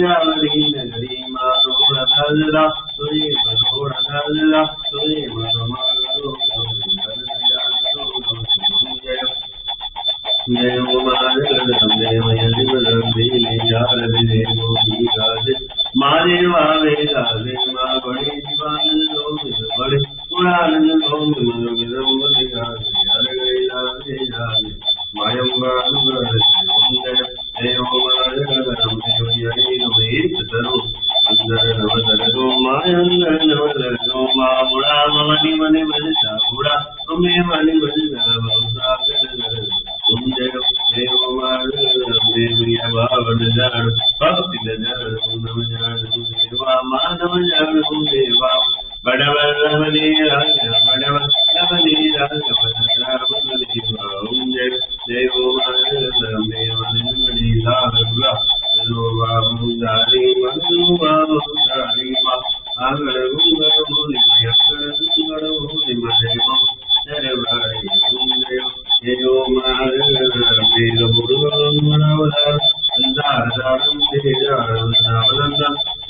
जावरी नगरी मनोर दलदा तुझे मनोर दलदा तुझे मनोर जय मारे वावे गावे मा बड़े दीवान लोग बड़े पुराण लोग मायम अंदर मामुड़ा मनी मनी बजा बुड़ा तुम्हें मनी बजा भक्ति मानव देवा बड़वर रमणी बड़वर रमणी जय मुंदारी मनुवारी आंगड़ गुंगड़ भूलि अंगड़ गुंगड़ भूलि जय भाई जयो मार मेघ मुरुगन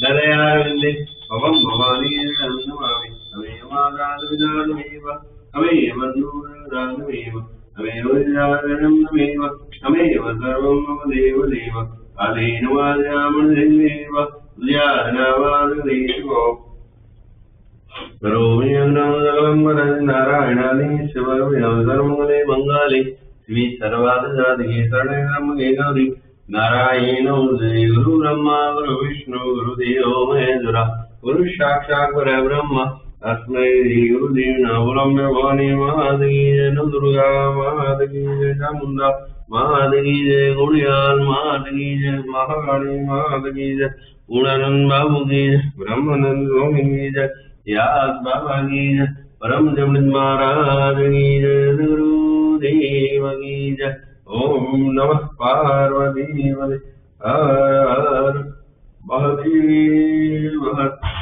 दलयारविंदे पवम भवानी नमामि अमेयमादानविदानमेव अमेयमन्नूरदानमेव अमेयवैरागणमेव अमेयव सर्वं मम देव देव अनेन वाजामणदेव ज्ञानवाददेवो करोमि नमः नारायणानि शिवमंगले मंगले श्री सर्वादजादिके शरणे गौरी नारायण गुरु ब्रह्मा गुरु विष्णु गुरुदेवो महेश्वरा गुरु साक्षात् परब्रह्म तस्मै श्री गुरुदेव नमो भवानी महादेवी जय दुर्गा महादेवी जय चामुंडा महादेवी जय गुड़ियाल महादेवी जय महाकाली महादेवी जय गुणानंद बाबू की जय ब्रह्मानंद स्वामी की जय याद बाबा की जय परम जमनित महाराज की जय गुरुदेव की जय ओम नमः पार्वती हर हर महादेव हर